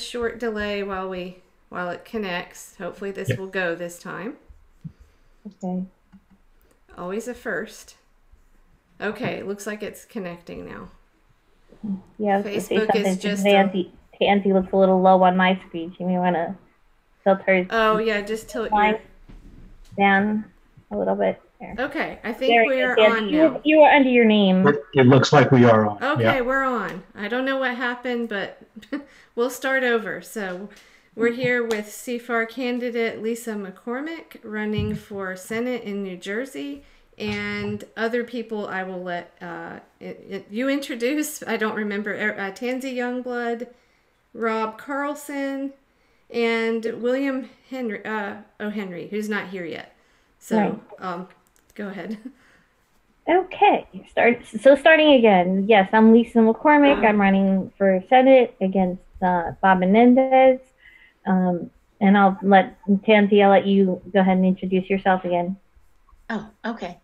short delay while it connects. Hopefully this will go this time. Okay. Always a first. Okay, looks like it's connecting now. Yeah, I was gonna say Facebook is something. just Tansy looks a little low on my screen. You may want to tilt her Oh yeah, just tilt line your. down a little bit. There. Okay, I think Very we're good, Tansy. on now. You were under your name. It looks like we are on. Okay, Yeah. we're on. I don't know what happened, but we'll start over. So we're here with CFAR candidate Lisa McCormick running for Senate in New Jersey, and other people I will let you introduce. I don't remember. Tansy Youngblood, Rob Carlson, and William Henry, O'Henry, who's not here yet. So go ahead. Okay, starting again. Yes, I'm Lisa McCormick. I'm running for Senate against Bob Menendez. And I'll let you go ahead and introduce yourself again. Oh, okay.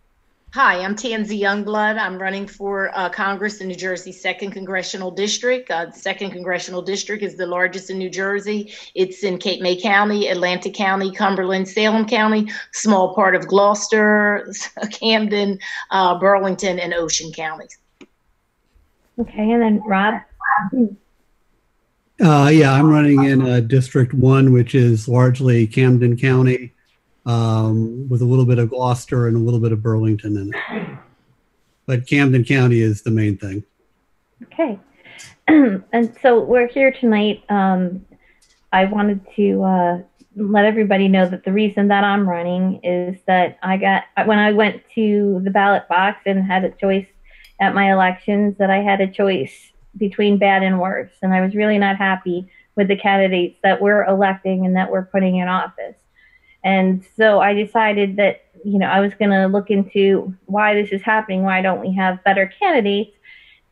Hi, I'm Tansy Youngblood. I'm running for Congress in New Jersey's 2nd Congressional District. The 2nd Congressional District is the largest in New Jersey. It's in Cape May County, Atlantic County, Cumberland, Salem County, small part of Gloucester, Camden, Burlington, and Ocean counties. Okay, and then Rob? Yeah, I'm running in District 1, which is largely Camden County, with a little bit of Gloucester and a little bit of Burlington in it. But Camden County is the main thing. Okay. And so we're here tonight. I wanted to let everybody know that the reason that I'm running is that when I went to the ballot box and had a choice at my elections, that I had a choice between bad and worse. And I was really not happy with the candidates that we're electing and that we're putting in office. And so I decided that, I was going to look into why this is happening. Why don't we have better candidates?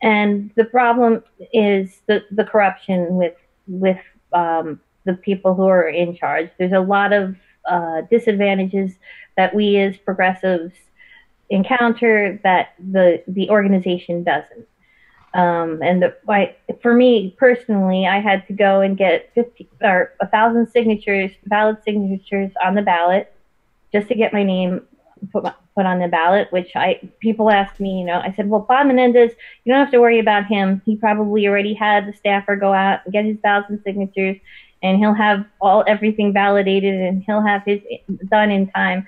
And the problem is the corruption with the people who are in charge. There's a lot of disadvantages that we as progressives encounter that the organization doesn't. For me personally, I had to go and get 1,000 signatures, valid signatures on the ballot, just to get my name put on the ballot. Which people asked me, I said, well, Bob Menendez, you don't have to worry about him. He probably already had the staffer go out and get his 1,000 signatures, and he'll have everything validated, and he'll have his done in time.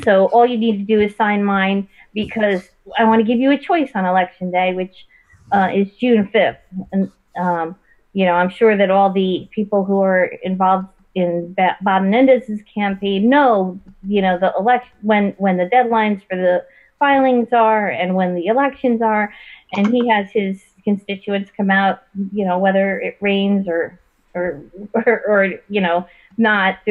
So all you need to do is sign mine, because I want to give you a choice on election day, which is June 5th. And, I'm sure that all the people who are involved in Bob Menendez's campaign know, the election, when the deadlines for the filings are and when the elections are, and he has his constituents come out, whether it rains or not,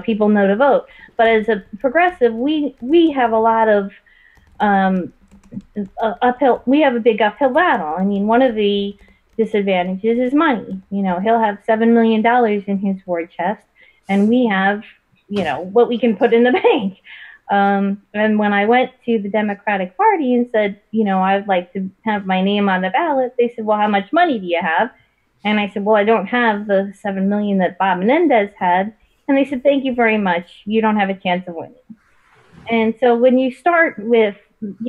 people know to vote. But as a progressive, we have a lot of we have a big uphill battle. I mean, one of the disadvantages is money. He'll have $7 million in his war chest, and we have, what we can put in the bank. And when I went to the Democratic Party and said, I'd like to have my name on the ballot, they said, well, how much money do you have? And I said, well, I don't have the $7 million that Bob Menendez had. And they said, thank you very much. You don't have a chance of winning. And so when you start with,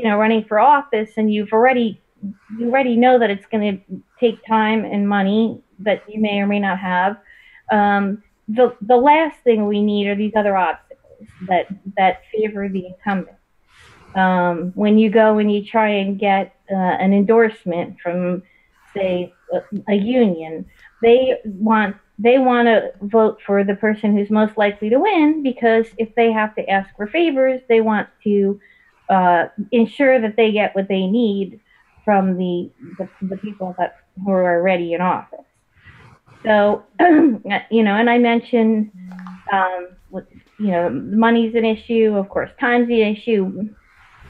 running for office, and you already know that it's going to take time and money that you may or may not have, the last thing we need are these other obstacles that favor the incumbent. When you go and you try and get an endorsement from, say, a union, they want to vote for the person who's most likely to win, because if they have to ask for favors, they want to ensure that they get what they need from the people who are already in office. So, and I mentioned, money's an issue. Of course, time's the issue.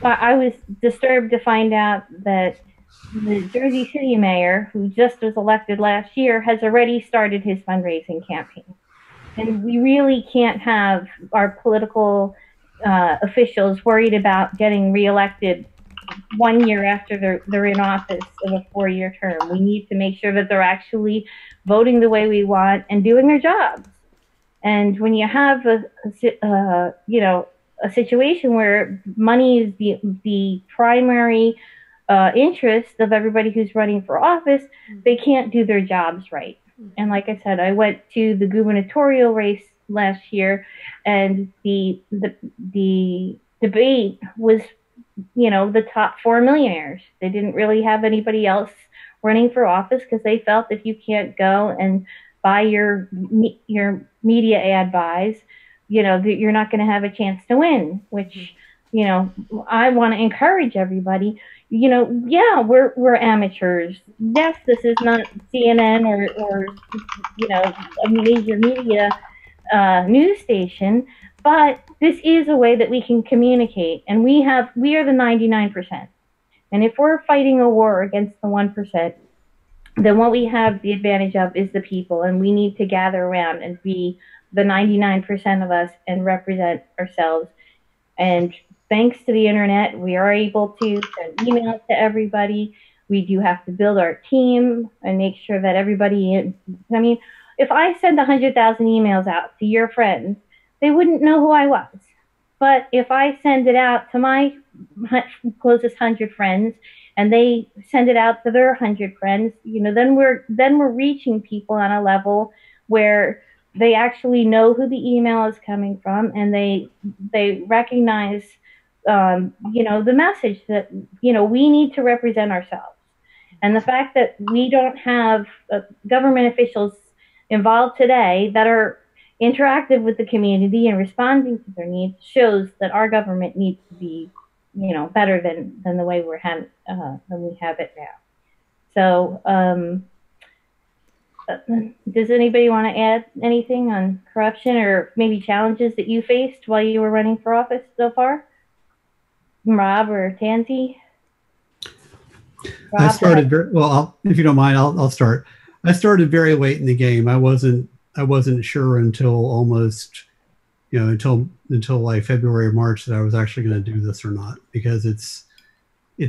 But I was disturbed to find out that the Jersey City mayor, who just was elected last year, has already started his fundraising campaign. And we really can't have our political officials worried about getting reelected 1 year after they're in office of a 4-year term. We need to make sure that they're actually voting the way we want and doing their jobs. And when you have a situation where money is the primary interest of everybody who's running for office, they can't do their jobs right. And like I said, I went to the gubernatorial race last year, and the debate was, the top 4 millionaires. They didn't really have anybody else running for office because they felt if you can't go and buy your media ad buys, that you're not going to have a chance to win, which, I want to encourage everybody, we're amateurs. Yes, this is not CNN or a major media news station, but this is a way that we can communicate, and we are the 99%. And if we're fighting a war against the 1%, then what we have the advantage of is the people, and we need to gather around and be the 99% of us and represent ourselves. And thanks to the internet, we are able to send emails to everybody. We do have to build our team and make sure that everybody, if I send 100,000 emails out to your friends, they wouldn't know who I was. But if I send it out to my closest 100 friends, and they send it out to their 100 friends, then we're reaching people on a level where they actually know who the email is coming from, and they recognize, the message that, we need to represent ourselves. And the fact that we don't have government officials involved today that are interactive with the community and responding to their needs shows that our government needs to be better than the way we have it now. So, does anybody want to add anything on corruption or maybe challenges that you faced while you were running for office so far? Rob or Tansy? I started if you don't mind, I'll start. I started very late in the game. I wasn't sure until almost, until like February or March that I was actually going to do this or not, because it's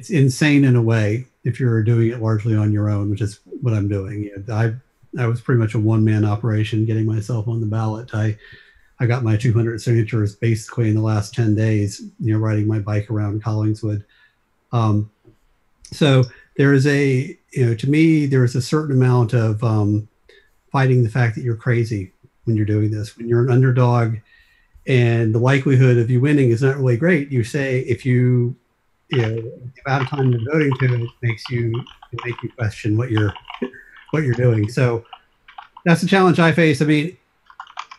insane in a way if you're doing it largely on your own, which is what I'm doing. I was pretty much a one-man operation getting myself on the ballot. I got my 200 signatures basically in the last 10 days, riding my bike around Collingswood. So there is to me, there is a certain amount of fighting the fact that you're crazy when you're doing this. When you're an underdog and the likelihood of you winning is not really great, you say, if the amount of time you're voting to, it make you question what you're doing. So that's the challenge I face. I mean,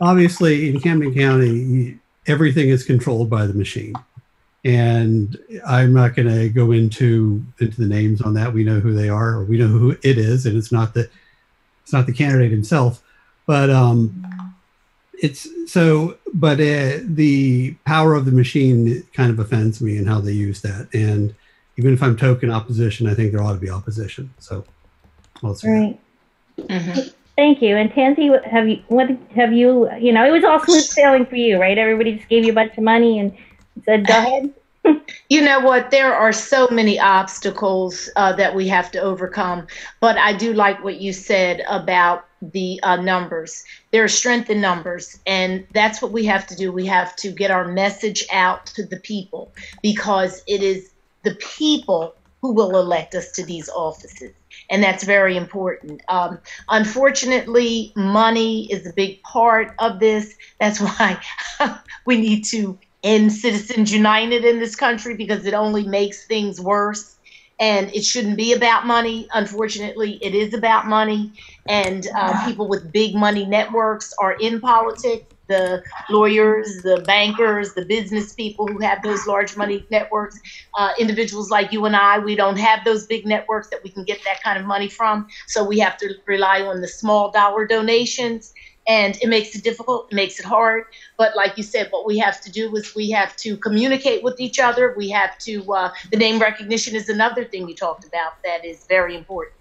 obviously in Camden County, everything is controlled by the machine. And I'm not going to go into the names on that. We know who they are, or we know who it is, and it's not the candidate himself. But the power of the machine kind of offends me in how they use that. And even if I'm token opposition, I think there ought to be opposition. So, well, right. Mm-hmm. Thank you. And Tansy, have you? It was all smooth sailing for you, right? Everybody just gave you a bunch of money and said, "Go ahead." You know what? There are so many obstacles that we have to overcome. But I do like what you said about the numbers. There's strength in numbers, and that's what we have to do. We have to get our message out to the people, because it is the people who will elect us to these offices. And that's very important. Unfortunately, money is a big part of this. That's why we need to end Citizens United in this country, because it only makes things worse. And it shouldn't be about money. Unfortunately, it is about money. And people with big money networks are in politics. The lawyers, the bankers, the business people who have those large money networks, individuals like you and I, we don't have those big networks that we can get that kind of money from. So we have to rely on the small dollar donations. And it makes it difficult, it makes it hard. But like you said, what we have to do is we have to communicate with each other. We have to, the name recognition is another thing you talked about that is very important.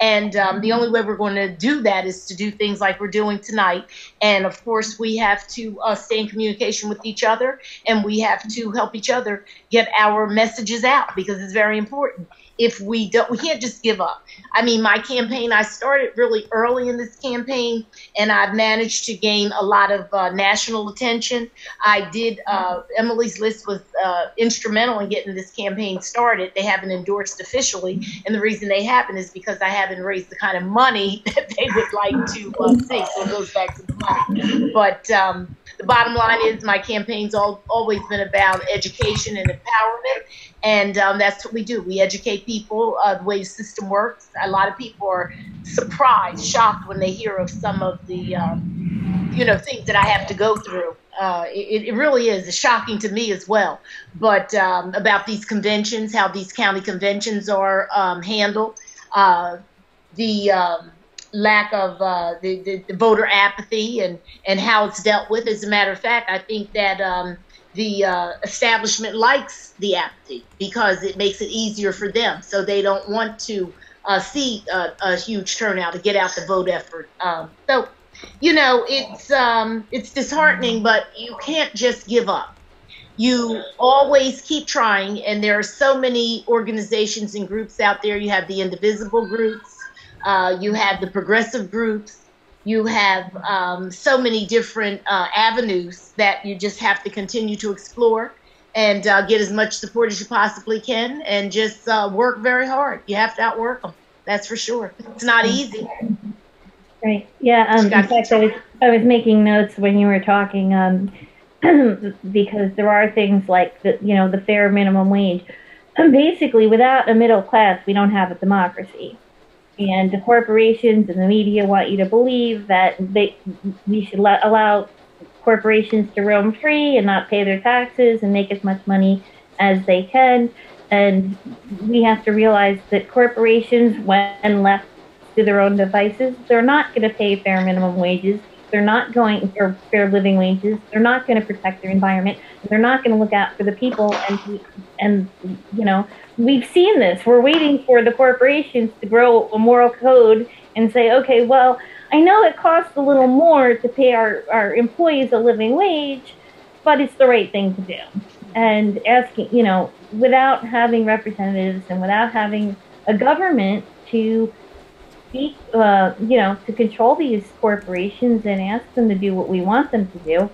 And the only way we're going to do that is to do things like we're doing tonight. And of course, we have to stay in communication with each other, and we have to help each other get our messages out, because it's very important. If we don't, we can't just give up. I mean, my campaign, I started really early in this campaign, and I've managed to gain a lot of national attention. I did, Emily's List was instrumental in getting this campaign started. They haven't endorsed officially, and the reason they haven't is because I haven't raised the kind of money that they would like to see, so it goes back to the money. But the bottom line is my campaign's always been about education and empowerment, and that's what we do. We educate people the way the system works. A lot of people are surprised, shocked when they hear of some of the things that I have to go through. It really is. It's shocking to me as well. But about these conventions, how these county conventions are handled, the lack of the voter apathy and how it's dealt with. As a matter of fact, I think that the establishment likes the apathy because it makes it easier for them. So they don't want to see a huge turnout to get out the vote effort. So, it's disheartening, but you can't just give up. You always keep trying, and there are so many organizations and groups out there. You have the indivisible groups, you have the progressive groups, you have so many different avenues that you just have to continue to explore and get as much support as you possibly can, and just work very hard. You have to outwork them. That's for sure. It's not easy. Right. Yeah. In fact, I was making notes when you were talking, because there are things like the fair minimum wage. Basically, without a middle class, we don't have a democracy. And the corporations and the media want you to believe that we should allow corporations to roam free and not pay their taxes and make as much money as they can. And we have to realize that corporations, when left to their own devices, they're not going to pay fair minimum wages. They're not going, or fair living wages. They're not going to protect their environment. They're not going to look out for the people. And we've seen this. We're waiting for the corporations to grow a moral code and say, okay, well, I know it costs a little more to pay our employees a living wage, but it's the right thing to do. And asking, without having representatives and without having a government to speak, to control these corporations and ask them to do what we want them to do,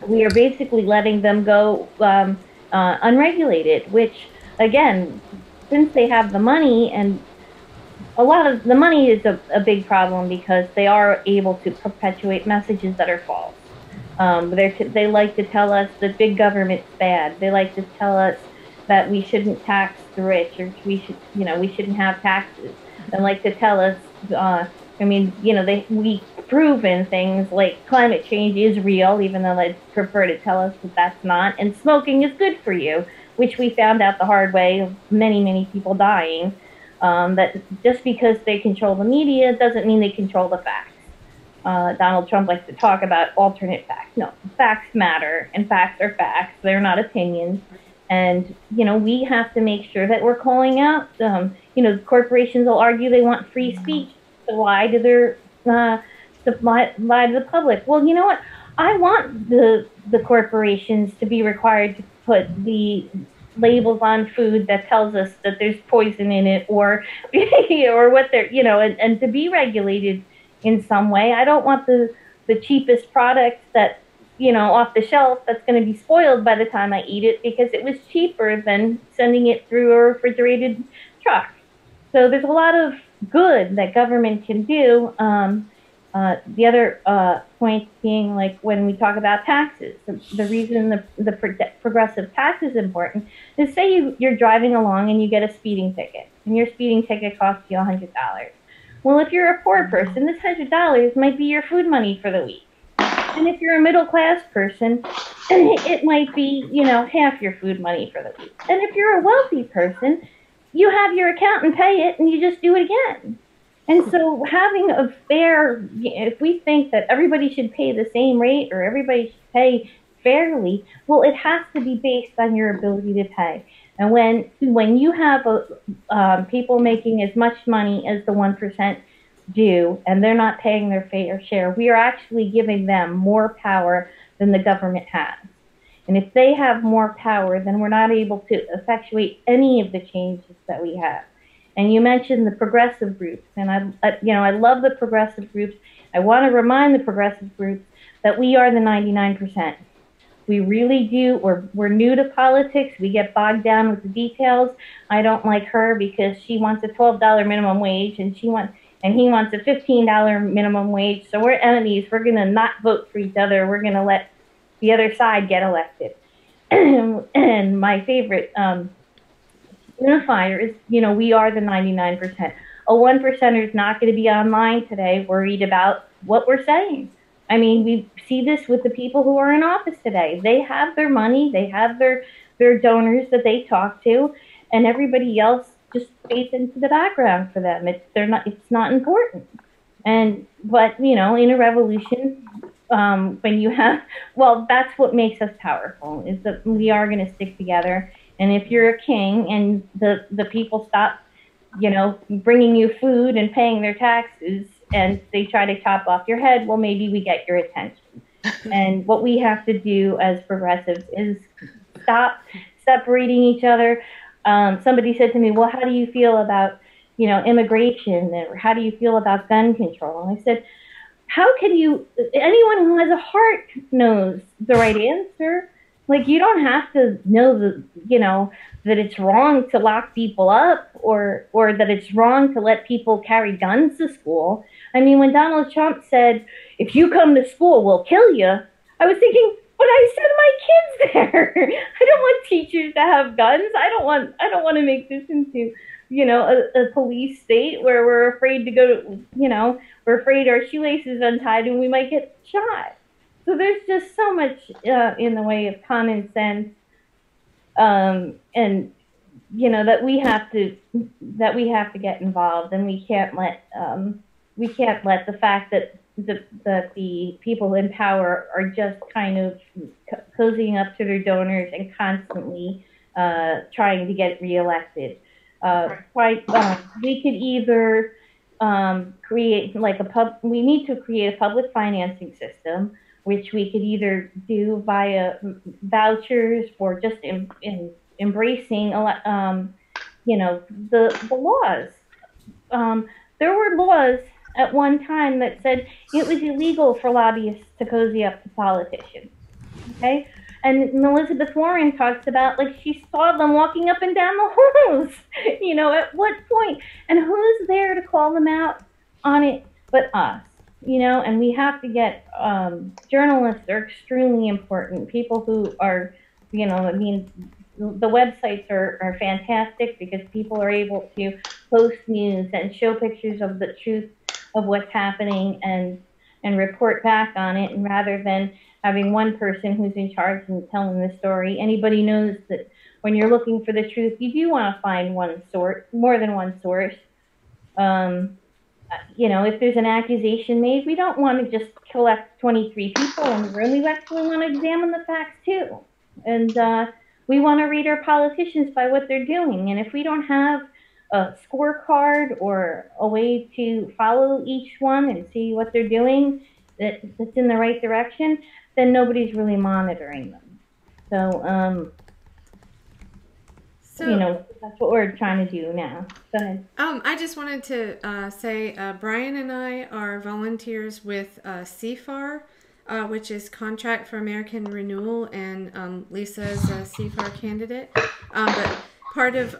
we are basically letting them go unregulated, which, again, since they have the money, and a lot of the money is a big problem because they are able to perpetuate messages that are false. They like to tell us that big government's bad. They like to tell us that we shouldn't tax the rich, or we shouldn't have taxes. They like to tell us, we've proven things like climate change is real, even though they prefer to tell us that that's not, and smoking is good for you, which we found out the hard way of many, many people dying. That just because they control the media doesn't mean they control the facts. Donald Trump likes to talk about alternate facts. No, facts matter, and facts are facts. They're not opinions. And, we have to make sure that we're calling out, corporations will argue they want free speech to lie to lie to the public. Well, you know what? I want the corporations to be required to put the labels on food that tells us that there's poison in it, or what they're, and to be regulated in some way. I don't want the cheapest products that, off the shelf that's going to be spoiled by the time I eat it because it was cheaper than sending it through a refrigerated truck. So there's a lot of good that government can do. The other point being, like, when we talk about taxes, the reason the progressive tax is important is, say you're driving along and you get a speeding ticket, and your speeding ticket costs you $100. Well, if you're a poor person, this $100 might be your food money for the week. And if you're a middle-class person, it might be, half your food money for the week. And if you're a wealthy person, you have your accountant pay it and you just do it again. And so having a fair, if we think that everybody should pay the same rate or everybody should pay fairly, well, it has to be based on your ability to pay. And when you have people making as much money as the 1% do, and they're not paying their fair share, we are actually giving them more power than the government has. And if they have more power, then we're not able to effectuate any of the changes that we have. And you mentioned the progressive groups, and I love the progressive groups. I want to remind the progressive groups that we are the 99%. We really do. We're new to politics. We get bogged down with the details. I don't like her because she wants a $12 minimum wage, and he wants a $15 minimum wage. So we're enemies. We're going to not vote for each other. We're going to let the other side get elected. And my favorite unifier is, we are the 99%. A 1%er is not going to be online today worried about what we're saying. I mean, we see this with the people who are in office today. They have their money, they have their donors that they talk to, and everybody else just fades into the background for them. It's not important. But in a revolution, when you have, that's what makes us powerful, is that we are going to stick together. And if you're a king and the people stop, bringing you food and paying their taxes, and they try to chop off your head, well, maybe we get your attention. And what we have to do as progressives is stop separating each other. Somebody said to me, well, how do you feel about, immigration, or how do you feel about gun control? And I said, how can anyone who has a heart knows the right answer. Like, you don't have to know that it's wrong to lock people up or that it's wrong to let people carry guns to school. I mean, when Donald Trump said, if you come to school, we'll kill you, I was thinking, but I send my kids there. I don't want teachers to have guns. I don't want to make this into, a police state where we're afraid to go to, we're afraid our shoelaces untied and we might get shot. So there's just so much in the way of common sense, and that we have to get involved, and we can't let the fact that the people in power are just kind of cozying up to their donors and constantly trying to get reelected. We could either create we need to create a public financing system, which we could either do via vouchers or just embracing, the laws. There were laws at one time that said it was illegal for lobbyists to cozy up to politicians. Okay? And Elizabeth Warren talks about, she saw them walking up and down the halls, at what point? And who's there to call them out on it but us? And we have to get, journalists are extremely important. People who are, the websites are fantastic because people are able to post news and show pictures of the truth of what's happening and report back on it. And rather than having one person who's in charge and telling the story, anybody knows that when you're looking for the truth, you do want to find more than one source. If there's an accusation made, we don't want to just collect 23 people in the room. We actually want to examine the facts too. And we want to read our politicians by what they're doing. And if we don't have a scorecard or a way to follow each one and see what they're doing that's in the right direction, then nobody's really monitoring them. So, that's what we're trying to do now. Go ahead. I just wanted to say Brian and I are volunteers with CFAR, which is Contract for American Renewal, and Lisa's a CFAR candidate. But part of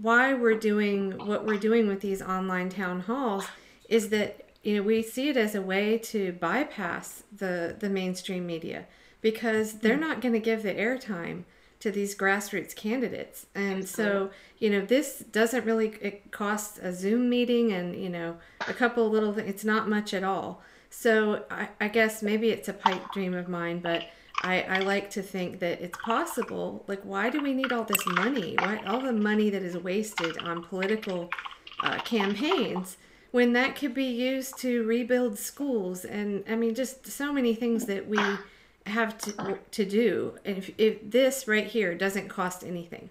why we're doing what we're doing with these online town halls is that we see it as a way to bypass the mainstream media, because they're not going to give the airtime to these grassroots candidates. And so, this doesn't really, it costs a Zoom meeting and, a couple of little things. It's not much at all. So I guess maybe it's a pipe dream of mine, but I like to think that it's possible. Like, why do we need all this money? Why all the money that is wasted on political campaigns when that could be used to rebuild schools? And I mean, just so many things that we have to do. And if this right here doesn't cost anything.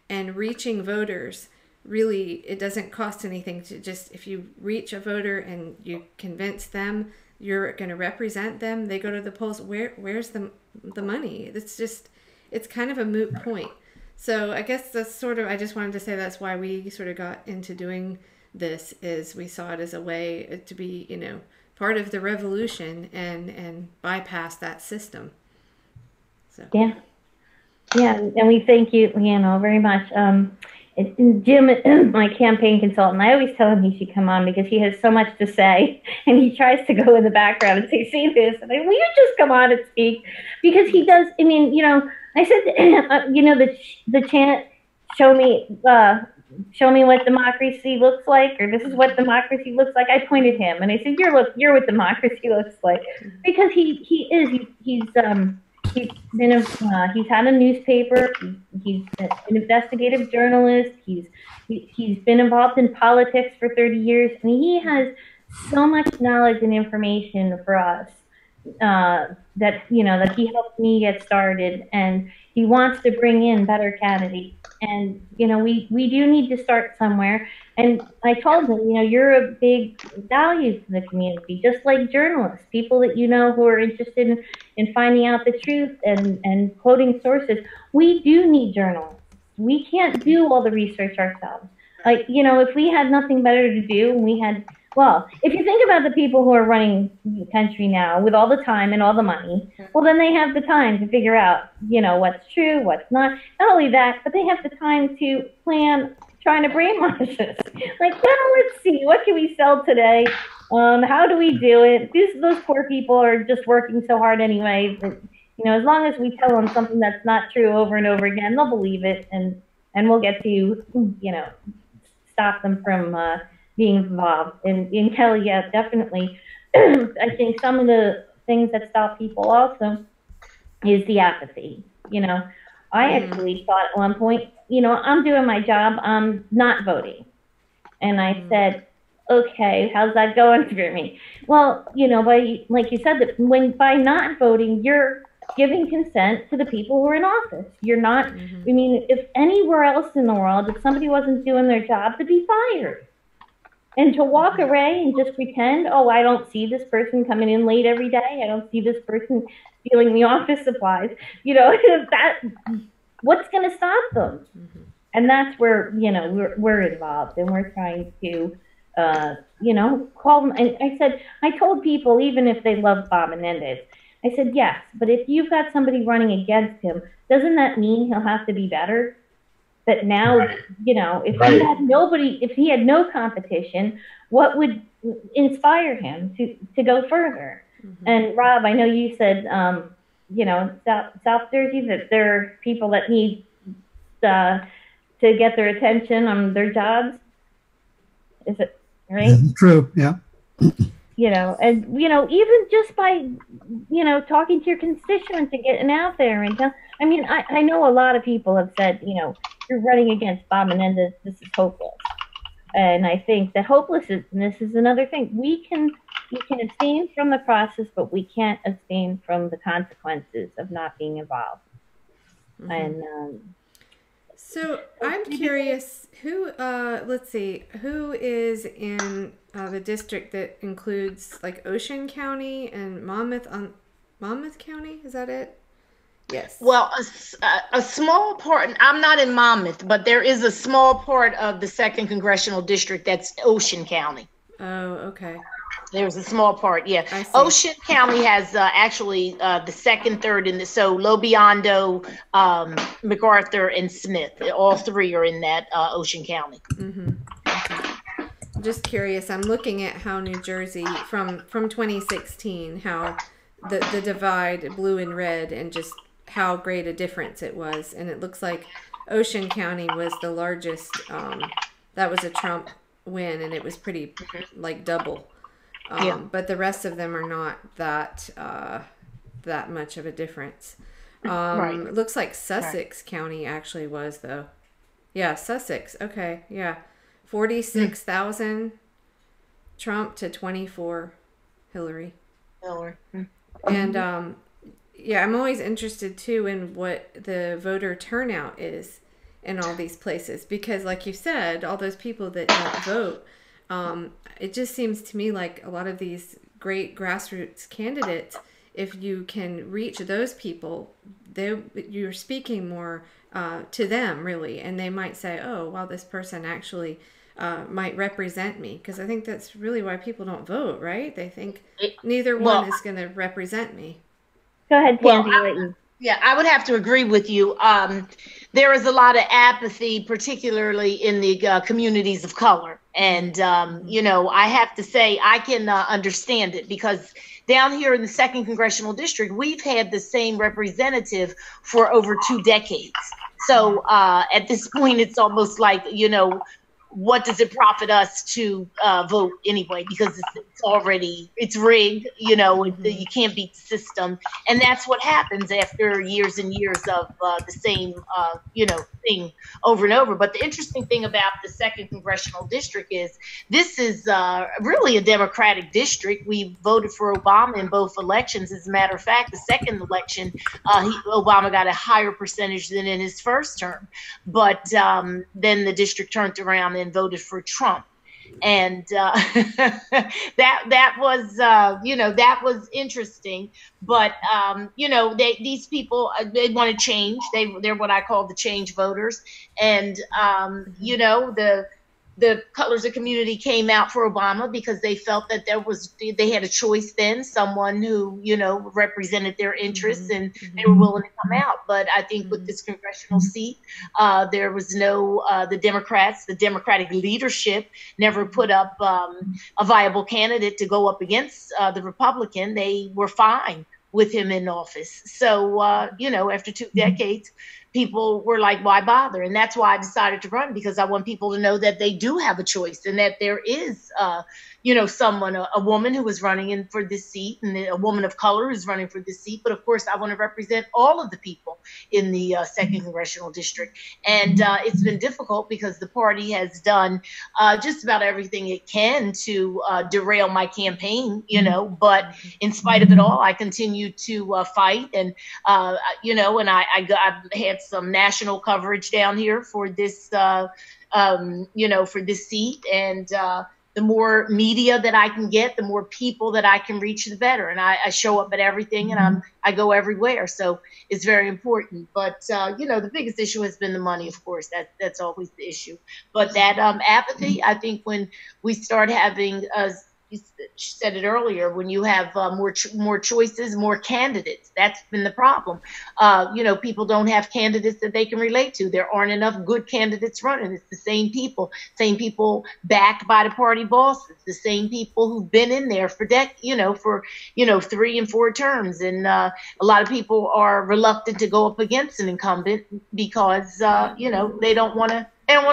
and reaching voters. Really, it doesn't cost anything to just, if you reach a voter and you convince them you're going to represent them, they go to the polls. Where's the money? It's kind of a moot point. So I guess that's sort of, I just wanted to say that's why we sort of got into doing this, is we saw it as a way to be, part of the revolution and bypass that system. So. Yeah, and we thank you, very much. Jim, my campaign consultant, I always tell him he should come on because he has so much to say, and he tries to go in the background and say, "See this," and will you just come on and speak? Because he does. I mean, I said, the chant, show me what democracy looks like, or this is what democracy looks like. I pointed him and I said, you're what democracy looks like, because he's had a newspaper. He's an investigative journalist. He's been involved in politics for 30 years. I mean, he has so much knowledge and information for us that he helped me get started, and he wants to bring in better candidates. And we do need to start somewhere. And I told him, you're a big value to the community, just like journalists, people that who are interested in finding out the truth and quoting sources. We do need journalists. We can't do all the research ourselves. Like, if we had nothing better to do, and if you think about the people who are running the country now with all the time and all the money, well, then they have the time to figure out, what's true, what's not. Not only that, but they have the time to plan trying to brainwash us. Like, let's see, what can we sell today? How do we do it? Those poor people are just working so hard anyway. That, as long as we tell them something that's not true over and over again, they'll believe it, and we'll get to, stop them from being involved. And Kelly, yeah, definitely. I think some of the things that stop people also is the apathy. I actually thought at one point, I'm doing my job, I'm not voting. And I said, okay, how's that going for me? Well, like you said, that by not voting, you're giving consent to the people who are in office. You're not, I mean, if anywhere else in the world, if somebody wasn't doing their job, to be fired. And to walk away and just pretend, oh, I don't see this person coming in late every day. I don't see this person stealing the office supplies. What's going to stop them? And that's where, we're involved, and we're trying to, call them. And I told people, even if they love Bob Menendez, I said, yes, but if you've got somebody running against him, doesn't that mean he'll have to be better? That now, if he had no competition, what would inspire him to go further? And Rob, I know you said, South Jersey, that there are people that need to get their attention on their jobs. Is it right? True. Yeah. And even just by talking to your constituents and getting out there and I know a lot of people have said, you're running against Bob Menendez, this is hopeless. And I think that hopelessness is another thing. We can abstain from the process, but we can't abstain from the consequences of not being involved. And so I'm curious, who is in the district that includes like Ocean County and Monmouth County? Is that it? Yes. Well, a small part, I'm not in Monmouth, but there is a small part of the 2nd Congressional District that's Ocean County. Oh, okay. There's a small part, yeah. Ocean County has actually the 2nd, 3rd, and so Lobiondo, MacArthur, and Smith. All 3 are in that Ocean County. Okay. I'm just curious. I'm looking at how New Jersey, from 2016, how the divide, blue and red, and just how great a difference it was. And it looks like Ocean County was the largest. That was a Trump win, and it was pretty like double. But the rest of them are not that much of a difference. It looks like Sussex County actually was, though. Yeah, Sussex. Okay, yeah. 46,000 Trump to 24 Hillary. And I'm always interested too in what the voter turnout is. in all these places, because like you said, all those people that don't vote, it just seems to me like a lot of these great grassroots candidates, if you can reach those people, you're speaking more to them, really, and they might say, oh, well, this person actually might represent me, because I think that's really why people don't vote, right? They think neither one is going to represent me. Go ahead, Tansy. Yeah, I would have to agree with you. There is a lot of apathy, particularly in the communities of color. And, I have to say, I can understand it, because down here in the 2nd Congressional District, we've had the same representative for over 2 decades. So at this point, it's almost like, what does it profit us to vote anyway? Because it's rigged, you can't beat the system. And that's what happens after years and years of the same, thing over and over. But the interesting thing about the 2nd Congressional District is this is really a Democratic district. We voted for Obama in both elections. As a matter of fact, the second election, Obama got a higher percentage than in his first term. But then the district turned around and voted for Trump. And that was interesting. But these people, they want to change. They're what I call the change voters. And the colors of community came out for Obama because they felt that they had a choice then, someone who, represented their interests, and they were willing to come out. But I think with this congressional seat, there was the Democratic leadership never put up a viable candidate to go up against the Republican. They were fine with him in office. So, after 2 decades, people were like, why bother? And that's why I decided to run, because I want people to know that they do have a choice, and that there is, someone, a woman who is running in for this seat, and a woman of color who's running for this seat. But of course, I want to represent all of the people in the 2nd Congressional District. And it's been difficult because the party has done just about everything it can to derail my campaign, but in spite of it all, I continue to fight. And, and I've had some national coverage down here for this, for this seat. And the more media that I can get, the more people that I can reach, the better. And I show up at everything, and I go everywhere. So it's very important. But, the biggest issue has been the money, of course. That's always the issue. But that apathy, I think when we start having, you said it earlier, when you have more choices, more candidates, that's been the problem. People don't have candidates that they can relate to. There aren't enough good candidates running. It's the same people backed by the party bosses, the same people who've been in there for 3 and 4 terms. And a lot of people are reluctant to go up against an incumbent because, they don't want to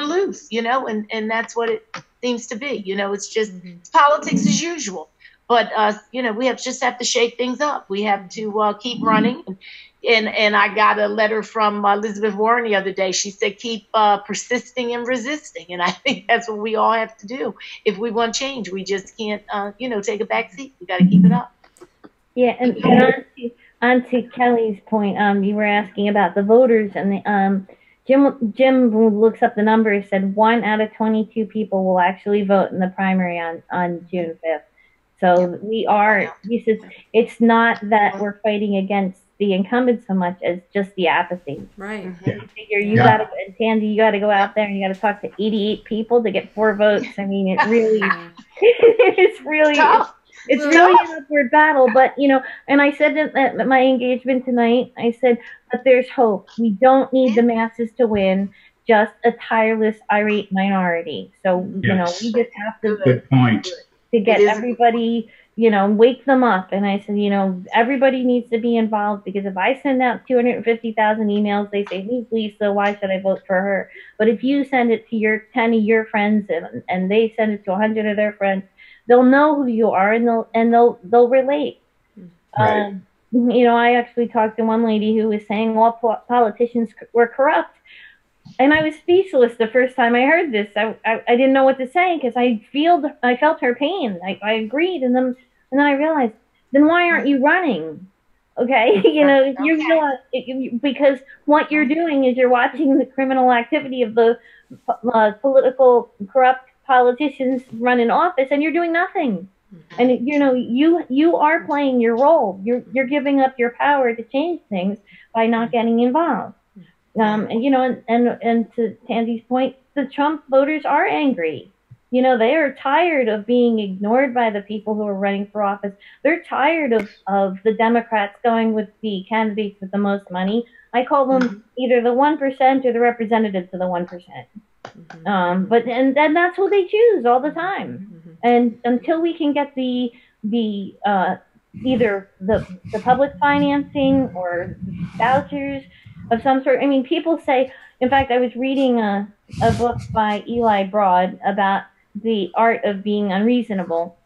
lose, and that's what it seems to be. It's just it's politics as usual. But we just have to shake things up. We have to keep running. And I got a letter from Elizabeth Warren the other day. She said, keep persisting and resisting. And I think that's what we all have to do if we want change. We just can't, take a back seat. We got to keep it up. Yeah, and on to Kelly's point, you were asking about the voters, and the Jim looks up the numbers, said 1 out of 22 people will actually vote in the primary on June 5th. So it's not that we're fighting against the incumbent so much as just the apathy. Right. You figure and Tandy, you got to go out there and you got to talk to 88 people to get 4 votes. I mean, it really, it's really tough. It's really an upward battle, but, and I said at my engagement tonight, I said, but there's hope. We don't need the masses to win, just a tireless, irate minority. So, we just have to, good point, to get everybody, wake them up. And I said, everybody needs to be involved, because if I send out 250,000 emails, they say, who's Lisa? Why should I vote for her? But if you send it to your 10 of your friends and they send it to 100 of their friends, they'll know who you are, and they'll relate. Right. I actually talked to one lady who was saying all politicians were corrupt, and I was speechless the first time I heard this. I didn't know what to say, because I felt her pain. I agreed, and then I realized, then why aren't you running? Okay, you realize because what you're doing is you're watching the criminal activity of the political corrupt politicians run in office, and you're doing nothing. And you are playing your role. You're giving up your power to change things by not getting involved. And to Tandy's point, the Trump voters are angry. They are tired of being ignored by the people who are running for office. They're tired of the Democrats going with the candidates with the most money. I call them either the 1% or the representatives of the 1%. But that's who they choose all the time. And until we can get the either the public financing or vouchers of some sort. I mean, people say. In fact, I was reading a book by Eli Broad about the art of being unreasonable,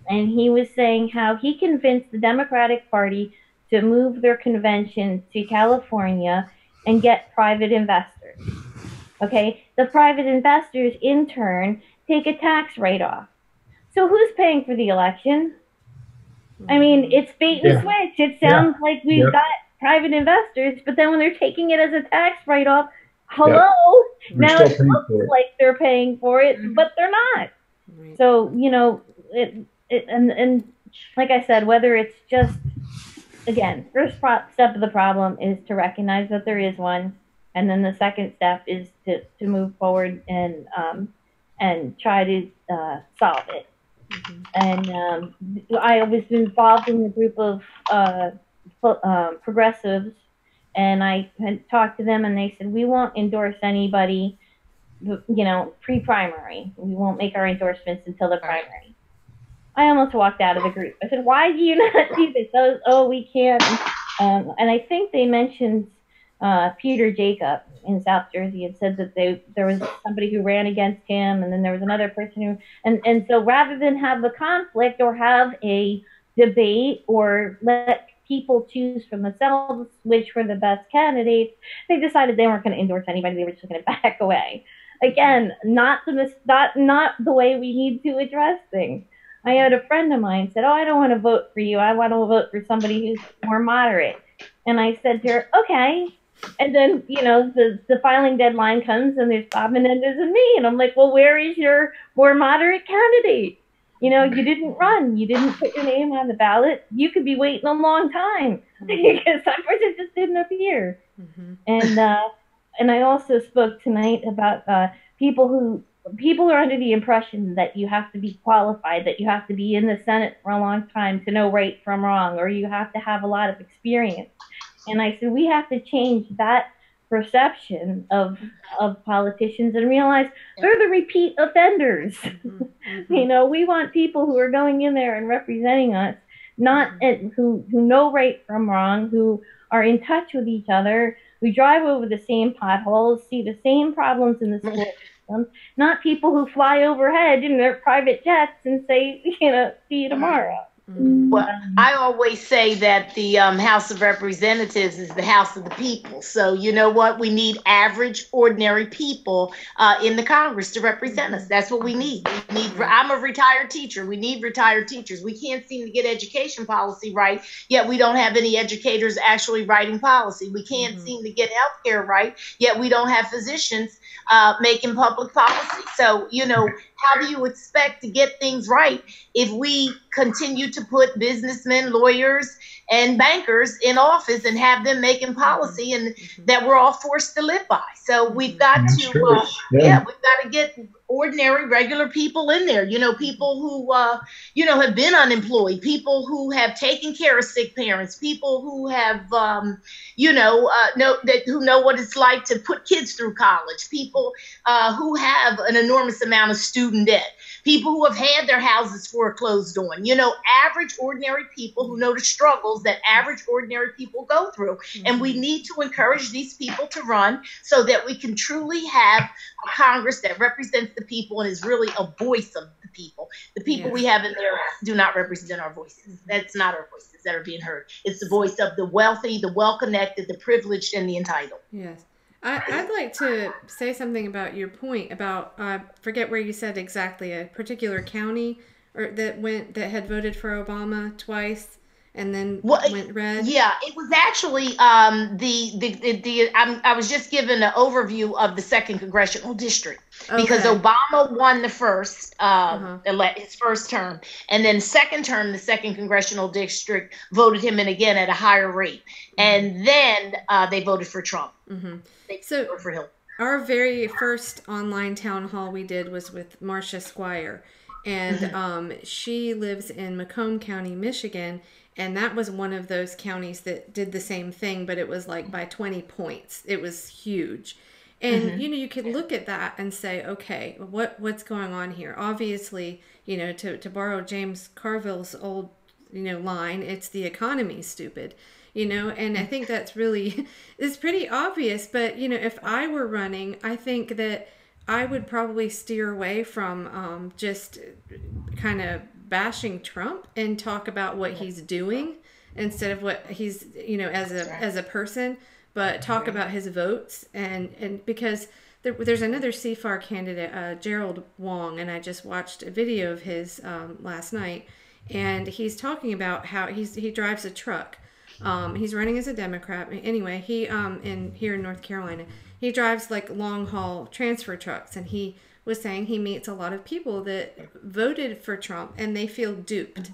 and he was saying how he convinced the Democratic Party to move their convention to California and get private investors. Okay, the private investors in turn take a tax write-off. So who's paying for the election? I mean, it's bait and switch. It sounds like we've got private investors, but then when they're taking it as a tax write-off, now it looks like they're paying for it, but they're not. Right. So and like I said, whether it's just first step of the problem is to recognize that there is one, and then the second step is to move forward and try to solve it. And I was involved in a group of progressives, and I had talked to them, and they said, we won't endorse anybody, pre-primary. We won't make our endorsements until the primary. I almost walked out of the group. I said, why do you not do this? We can't. And I think they mentioned Peter Jacob in South Jersey and said that there was somebody who ran against him, and then there was another person and so rather than have a conflict or have a debate or let people choose for themselves which were the best candidates, they decided they weren't going to endorse anybody. They were just going to back away. Again, not the way we need to address things. I had a friend of mine said, I don't want to vote for you. I want to vote for somebody who's more moderate. And I said to her, okay. And then, the filing deadline comes, and there's Bob Menendez and me. And I'm like, well, where is your more moderate candidate? You didn't run. You didn't put your name on the ballot. You could be waiting a long time because that person just didn't appear. And I also spoke tonight about people are under the impression that you have to be qualified, that you have to be in the Senate for a long time to know right from wrong, or you have to have a lot of experience. And I said, we have to change that perception of politicians and realize they're the repeat offenders. We want people who are going in there and representing us, not who know right from wrong, who are in touch with each other, who drive over the same potholes, see the same problems in the school system, not people who fly overhead in their private jets and say, see you tomorrow. Well, I always say that the House of Representatives is the House of the people. So you know what? We need average, ordinary people in the Congress to represent us. That's what we need. I'm a retired teacher. We need retired teachers. We can't seem to get education policy right, yet we don't have any educators actually writing policy. We can't seem to get healthcare right, yet we don't have physicians making public policy. So, how do you expect to get things right if we continue to put businessmen, lawyers, and bankers in office and have them making policy and that we're all forced to live by? So we've got we've got to get ordinary, regular people in there, people who, have been unemployed, people who have taken care of sick parents, people who have, who know what it's like to put kids through college, people who have an enormous amount of student debt, people who have had their houses foreclosed on, average, ordinary people who know the struggles that average, ordinary people go through. And we need to encourage these people to run so that we can truly have a Congress that represents the people and is really a voice of the people. The people we have in there do not represent our voices. That's not our voices that are being heard. It's the voice of the wealthy, the well-connected, the privileged, and the entitled. Yes. I'd like to say something about your point about, forget where you said exactly, a particular county that had voted for Obama twice. and then Well, went red? yeah, it was actually I was just given an overview of the second congressional district because Okay. Obama won the first Uh-huh. his first term, and then second term the second congressional district voted him in again at a higher rate, and then they voted for Trump. Mm-hmm. They So voted for Hillary. our very first online town hall we did was with Marcia Squire, and she lives in Macomb County, Michigan, and that was one of those counties that did the same thing, but it was like by 20 points. It was huge. And you know, you could look at that and say, okay, what's going on here? Obviously, you know, to borrow James Carville's old, you know, line, it's the economy, stupid. You know, and I think that's really, it's pretty obvious. But, you know, if I were running, I think that I would probably steer away from just kind of bashing Trump and talk about what he's doing instead of what he's, you know, as a person, but talk about his votes. And because there's another CFAR candidate, Gerald Wong, and I just watched a video of his last night, and he's talking about how he drives a truck. He's running as a Democrat. Anyway, he here in North Carolina, he drives like long haul transfer trucks, and he was saying he meets a lot of people that voted for Trump and they feel duped.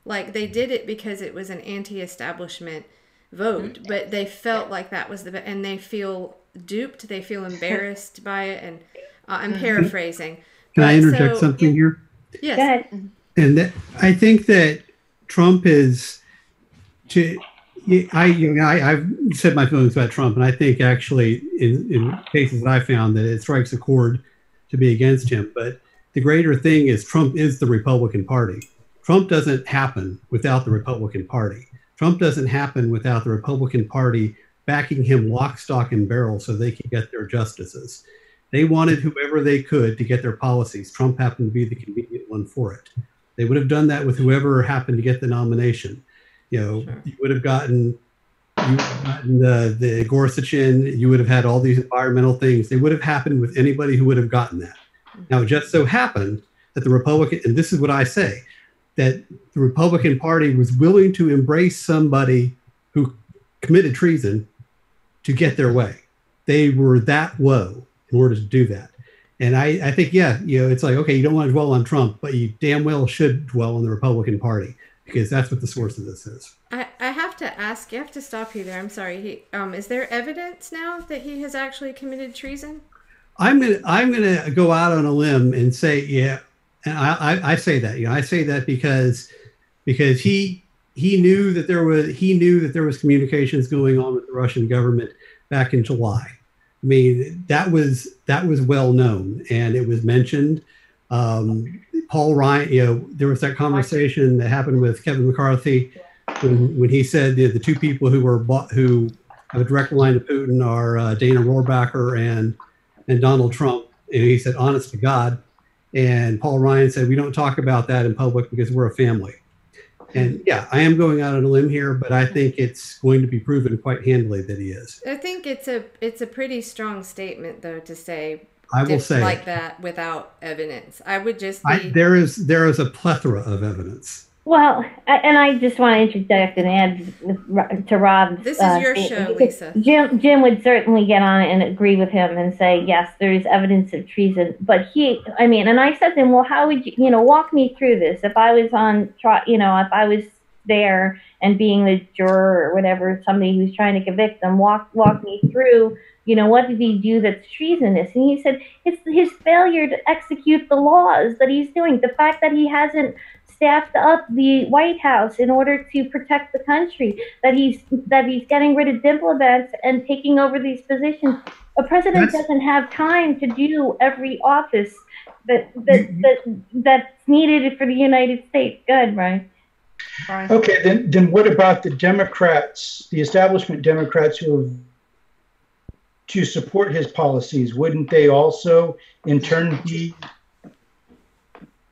Like they did it because it was an anti-establishment vote, but they felt like that was and they feel duped. They feel embarrassed by it, and I'm paraphrasing. Can I interject something here? Yes. Go ahead. And I think that Trump is I've said my feelings about Trump, and I think actually in cases that I found that it strikes a chord to be against him. But the greater thing is Trump is the Republican Party. Trump doesn't happen without the Republican Party. Trump doesn't happen without the Republican Party backing him lock, stock, and barrel so they can get their justices. They wanted whoever they could to get their policies. Trump happened to be the convenient one for it. They would have done that with whoever happened to get the nomination. You know, sure. You would have gotten the Gorsuch in, you would have had all these environmental things. They would have happened with anybody who would have gotten that. Now, it just so happened that the Republican, and this is what I say, that the Republican Party was willing to embrace somebody who committed treason to get their way. They were that low in order to do that. And I think, yeah, you know, it's like, okay, you don't want to dwell on Trump, but you damn well should dwell on the Republican Party, because that's what the source of this is. I have to ask, you have to stop you there. I'm sorry. Is there evidence now that he has actually committed treason? I'm gonna go out on a limb and say, yeah, and I say that, you know, I say that because he knew that there was communications going on with the Russian government back in July. I mean, that was well known, and it was mentioned. Paul Ryan, you know, there was that conversation that happened with Kevin McCarthy when he said the two people who have a direct line to Putin are Dana Rohrabacher and Donald Trump. And he said, honest to God. And Paul Ryan said, we don't talk about that in public because we're a family. And yeah, I am going out on a limb here, but I think it's going to be proven quite handily that he is. I think it's a pretty strong statement, though, to say I will say like that without evidence. I would just be... there is a plethora of evidence. Well, and I just want to interject and add to Rob's. This is your show, Lisa. Jim would certainly get on it and agree with him and say, yes, there is evidence of treason. But and I said to him, well, how would you, walk me through this? If I was on, if I was there and being the juror or whatever, somebody who's trying to convict them, walk me through, what did he do that's treasonous? And he said, it's his failure to execute the laws that he's doing. The fact that he hasn't staffed up the White House in order to protect the country, that he's getting rid of diplomats and taking over these positions. A president doesn't have time to do every office that's needed for the United States. Good, Brian. Okay, then what about the Democrats, the establishment Democrats who have to support his policies? Wouldn't they also in turn be...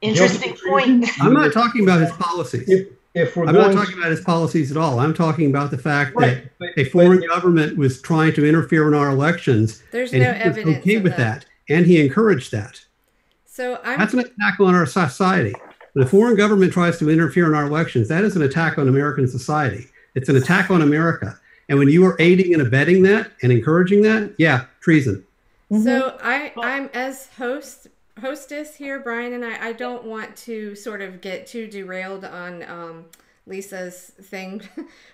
Interesting point. I'm not talking about his policies. I'm not talking about his policies at all. I'm talking about the fact that a foreign government was trying to interfere in our elections. There's no evidence. Okay with that, and he encouraged that. So that's an attack on our society. When a foreign government tries to interfere in our elections, that is an attack on American society. It's an attack on America. And when you are aiding and abetting that and encouraging that, yeah, treason. So I'm as hostess here, Brian and I don't want to sort of get too derailed on Lisa's thing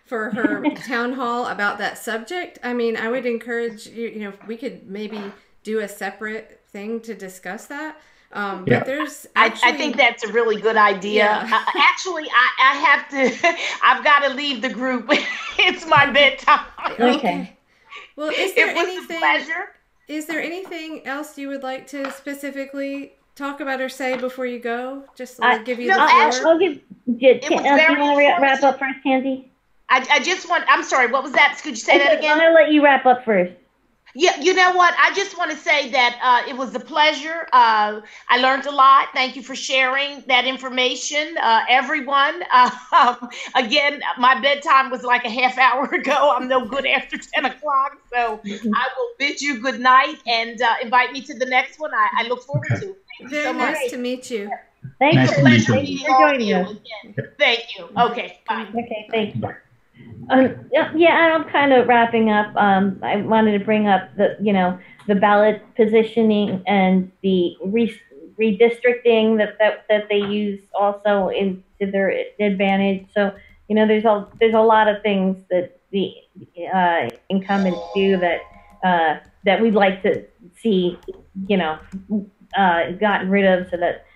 for her town hall about that subject. I mean, I would encourage you, we could maybe do a separate thing to discuss that. But there's actually, I think that's a really good idea. Yeah. Actually, I have to, I've got to leave the group. It's my bedtime. Okay. Well, is there It was anything? a pleasure. Is there anything else you would like to specifically talk about or say before you go? Just give you no, the floor. I'll give. Do you want to wrap up first, Tansy? I just want, I'm sorry, what was that? Could you say that again? I'm going to let you wrap up first. Yeah, you know what? I just want to say that it was a pleasure. I learned a lot. Thank you for sharing that information, everyone. Again, my bedtime was like a half hour ago. I'm no good after 10 o'clock. So I will bid you good night and invite me to the next one. I look forward to it. Thank you Very so much. nice to meet you. Thanks Nice for to meet you. Meeting all of joining you us. again. Thank you. Okay, bye. Okay, thanks. I'm kind of wrapping up. I wanted to bring up the ballot positioning and the redistricting that they use also to their advantage. So there's a lot of things that the incumbents do that we'd like to see gotten rid of so that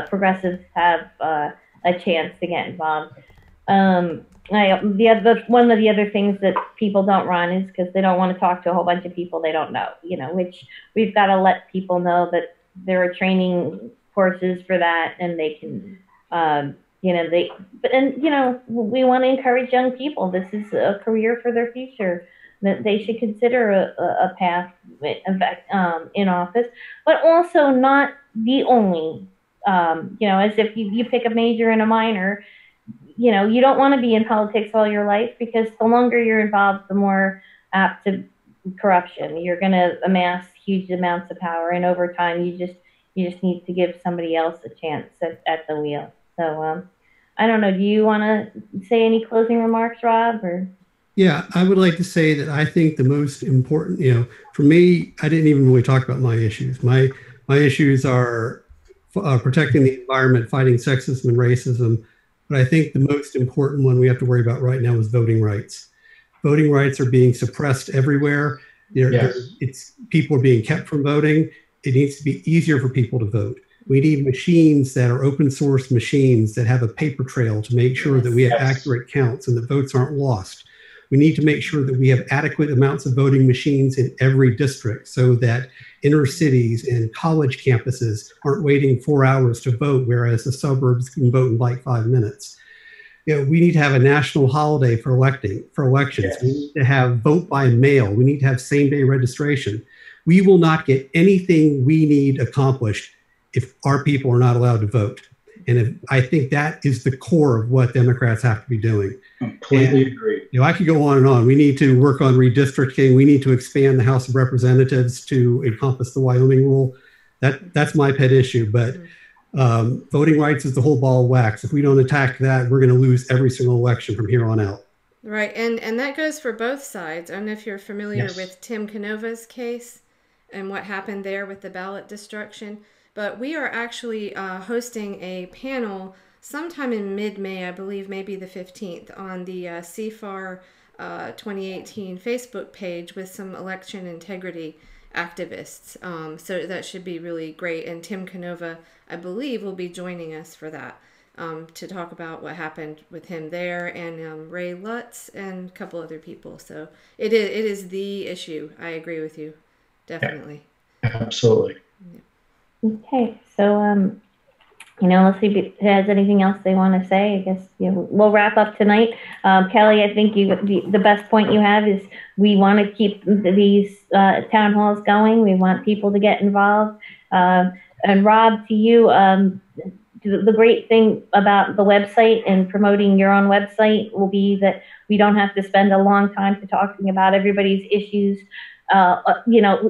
progressives have a chance to get involved. One of the other things that people don't run is because they don't want to talk to a whole bunch of people they don't know, which we've got to let people know that there are training courses for that, and they can, we want to encourage young people. This is a career for their future, that they should consider a path in office, but also not the only, as if you pick a major and a minor. You don't want to be in politics all your life, because the longer you're involved, the more apt to corruption. You're going to amass huge amounts of power, and over time, you just need to give somebody else a chance at the wheel. So I don't know. Do you want to say any closing remarks, Rob? Or Yeah, I would like to say that I think the most important, for me, I didn't even really talk about my issues. My issues are protecting the environment, fighting sexism and racism. But I think the most important one we have to worry about right now is voting rights. Voting rights are being suppressed everywhere. People are being kept from voting. It needs to be easier for people to vote. We need machines that are open source machines that have a paper trail to make sure that we have accurate counts and the votes aren't lost. We need to make sure that we have adequate amounts of voting machines in every district so that inner cities and college campuses aren't waiting 4 hours to vote, whereas the suburbs can vote in like 5 minutes. We need to have a national holiday for elections. Yes. We need to have vote by mail. We need to have same-day registration. We will not get anything we need accomplished if our people are not allowed to vote. And I think that is the core of what Democrats have to be doing. Completely agree. I could go on and on. We need to work on redistricting. We need to expand the House of Representatives to encompass the Wyoming rule. That's my pet issue. But voting rights is the whole ball of wax. If we don't attack that, we're going to lose every single election from here on out. Right, and that goes for both sides. I don't know if you're familiar with Tim Canova's case and what happened there with the ballot destruction. But we are actually hosting a panel sometime in mid-May, I believe, maybe the 15th, on the CFAR 2018 Facebook page with some election integrity activists. So that should be really great. And Tim Canova, I believe, will be joining us for that to talk about what happened with him there, and Ray Lutz and a couple other people. So it is the issue. I agree with you. Definitely. Yeah, absolutely. Yeah. Okay, so let's see if it has anything else they want to say. I guess we'll wrap up tonight. Kelly, I think the best point you have is we want to keep these town halls going. We want people to get involved. And Rob, to you, the great thing about the website and promoting your own website will be that we don't have to spend a long time talking about everybody's issues.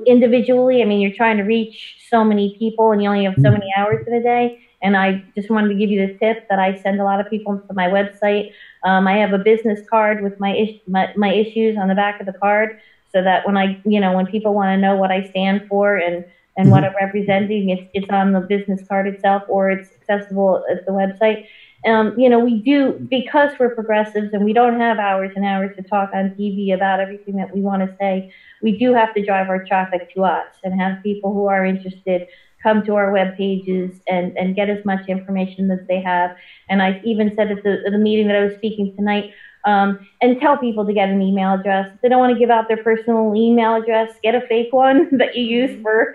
Individually. I mean, you're trying to reach so many people and you only have so many hours in a day. And I just wanted to give you the tip that I send a lot of people to my website. I have a business card with my issues on the back of the card, so that when people want to know what I stand for and what I'm representing, it's on the business card itself, or it's accessible at the website. We do, because we're progressives and we don't have hours and hours to talk on TV about everything that we want to say, we do have to drive our traffic to us and have people who are interested come to our web pages and get as much information as they have. And I even said at the meeting that I was speaking tonight, and tell people to get an email address. If they don't want to give out their personal email address, get a fake one that you use for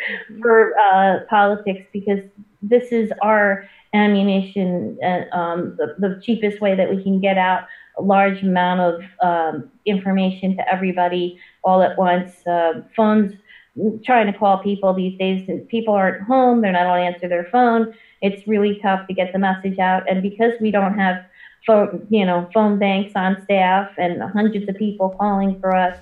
politics, because this is our ammunition, the cheapest way that we can get out a large amount of information to everybody all at once. Phones, trying to call people these days, people aren't home, they're not going to answer their phone. It's really tough to get the message out. And because we don't have phone banks on staff and hundreds of people calling for us,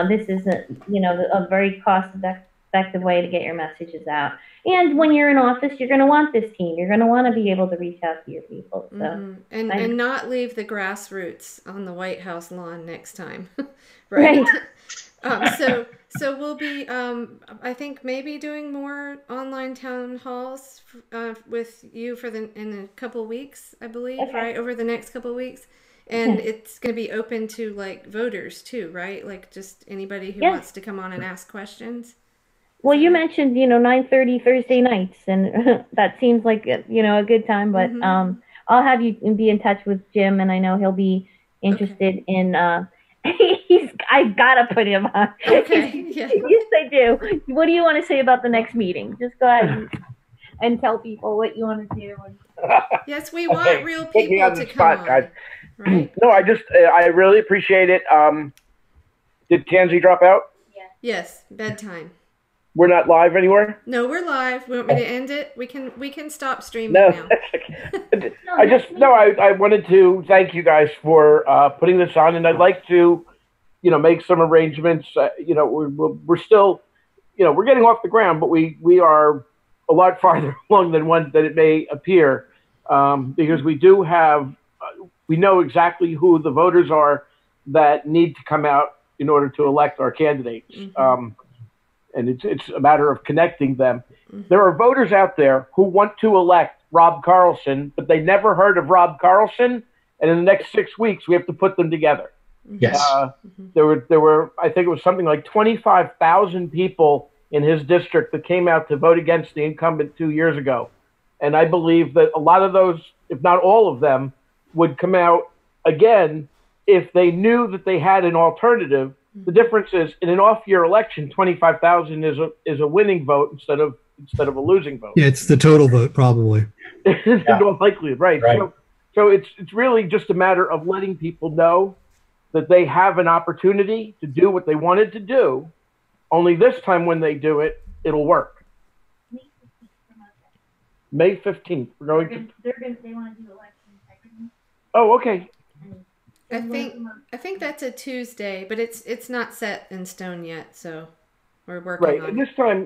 this is a very cost-effective way to get your messages out. And when you're in office, you're going to want this team. You're going to want to be able to reach out to your people. So, and not leave the grassroots on the White House lawn next time, right? So we'll be, I think, maybe doing more online town halls with you in a couple weeks, I believe, right? Over the next couple of weeks. And it's going to be open to like voters too, right? Like just anybody who wants to come on and ask questions. Well, you mentioned, 9:30 Thursday nights, and that seems like, a good time, but I'll have you be in touch with Jim, and I know he'll be interested in, I gotta put him on. Okay. Yeah. Yes, I do. What do you want to say about the next meeting? Just go ahead and tell people what you want to do. Yes, we want real people to come on. Guys. Right? No, I really appreciate it. Did Tansy drop out? Yes, bedtime. We're not live anywhere? No, we're live. We want me to end it? We can stop streaming No, now. I wanted to thank you guys for putting this on, and I'd like to, make some arrangements. We're still, we're getting off the ground, but we are a lot farther along than it may appear, because we do have, we know exactly who the voters are that need to come out in order to elect our candidates. And it's a matter of connecting them. There are voters out there who want to elect Rob Carlson, but they never heard of Rob Carlson. And in the next 6 weeks, we have to put them together. Yes. There were, I think it was something like 25,000 people in his district that came out to vote against the incumbent 2 years ago. And I believe that a lot of those, if not all of them, would come out again if they knew that they had an alternative. The difference is, in an off-year election, 25,000 is a winning vote instead of a losing vote. Yeah, it's the total vote, probably. In all likelihood, right? So it's really just a matter of letting people know that they have an opportunity to do what they wanted to do. Only this time, when they do it, it'll work. May 15th, we're going to. They want to do elections. Oh, okay. I think that's a Tuesday, but it's not set in stone yet, so we're working on it. And this time,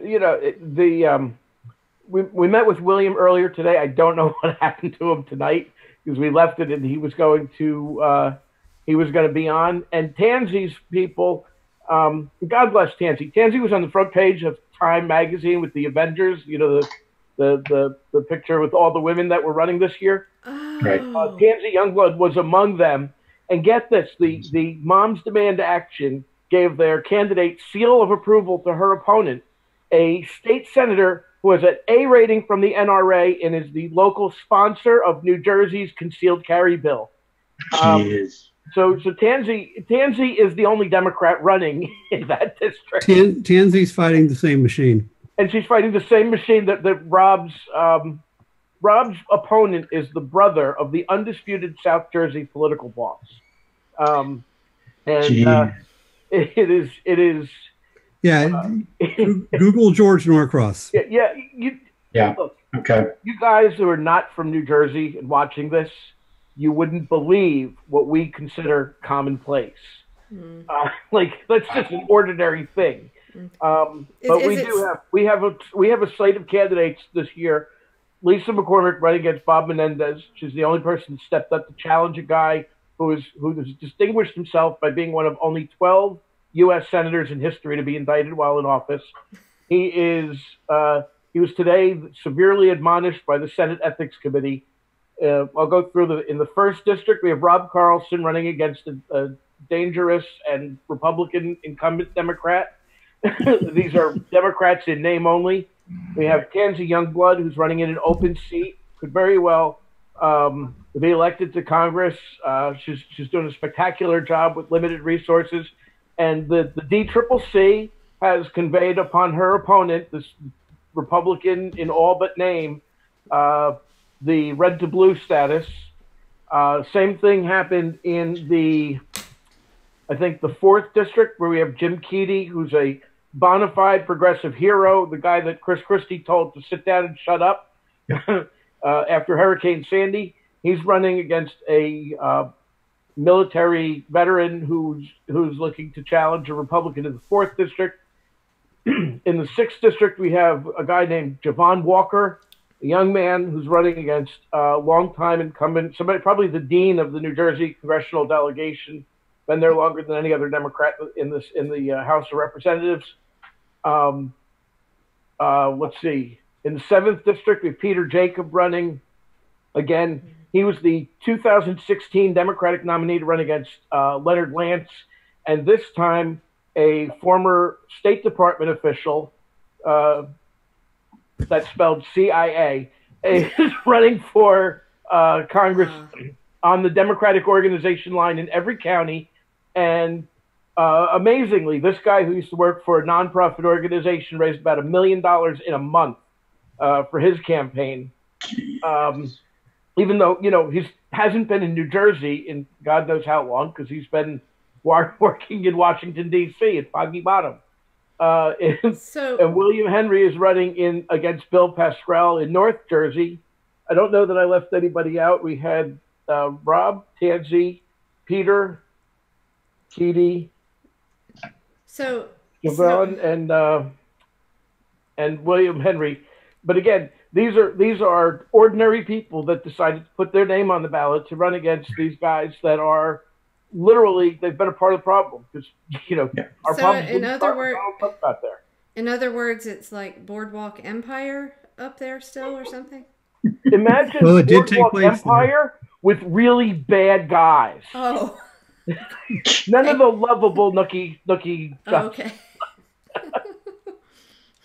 we met with William earlier today. I don't know what happened to him tonight, because we left it and he was going to be on. And Tansy's people, God bless Tansy. Tansy was on the front page of Time magazine with the Avengers. The picture with all the women that were running this year. Oh. Tansy Youngblood was among them. And get this, the Moms Demand Action gave their candidate seal of approval to her opponent, a state senator who has an A rating from the NRA and is the local sponsor of New Jersey's concealed carry bill. So Tansy is the only Democrat running in that district. Tansy's fighting the same machine. And she's fighting the same machine that Rob's opponent is the brother of the undisputed South Jersey political boss. It is. Yeah. Google George Norcross. Look, okay. You guys who are not from New Jersey and watching this, you wouldn't believe what we consider commonplace. That's just an ordinary thing. But we have a slate of candidates this year Lisa McCormick running against Bob Menendez. She's the only person that stepped up to challenge a guy who has distinguished himself by being one of only 12 U.S. senators in history to be indicted while in office. He was today severely admonished by the Senate Ethics Committee. I'll go through in the first district. We have Rob Carlson running against a dangerous and Republican incumbent Democrat. These are Democrats in name only. We have Tansy Youngblood, who's running in an open seat, could very well be elected to Congress. She's doing a spectacular job with limited resources. And the DCCC has conveyed upon her opponent, this Republican in all but name, the red to blue status. Same thing happened in I think the 4th district, where we have Jim Keedy, who's a bona fide progressive hero, the guy that Chris Christie told to sit down and shut up after Hurricane Sandy. He's running against a military veteran who's looking to challenge a Republican in the 4th district. In the 6th district, we have a guy named Javon Walker, a young man who's running against a longtime incumbent, somebody probably the dean of the New Jersey congressional delegation, been there longer than any other Democrat in the House of Representatives. Let's see. In the 7th district, we have Peter Jacob running. Again, he was the 2016 Democratic nominee to run against Leonard Lance, and this time a former State Department official, that's spelled CIA, is running for Congress on the Democratic organization line in every county. And amazingly, this guy who used to work for a nonprofit organization raised about $1 million in a month for his campaign. Even though, he hasn't been in New Jersey in God knows how long, because he's been working in Washington, D.C. at Foggy Bottom. And William Henry is running in against Bill Pascrell in North Jersey. I don't know that I left anybody out. We had Rob, Tansy, Peter, Keedy, Javon, and William Henry. But again, these are ordinary people that decided to put their name on the ballot to run against these guys that are literally, they've been a part of the problem, because our problem in other words, out there. In other words, it's like Boardwalk Empire up there still, or something. Imagine Boardwalk Empire with really bad guys. Oh, none of the lovable Nookie. Oh, okay.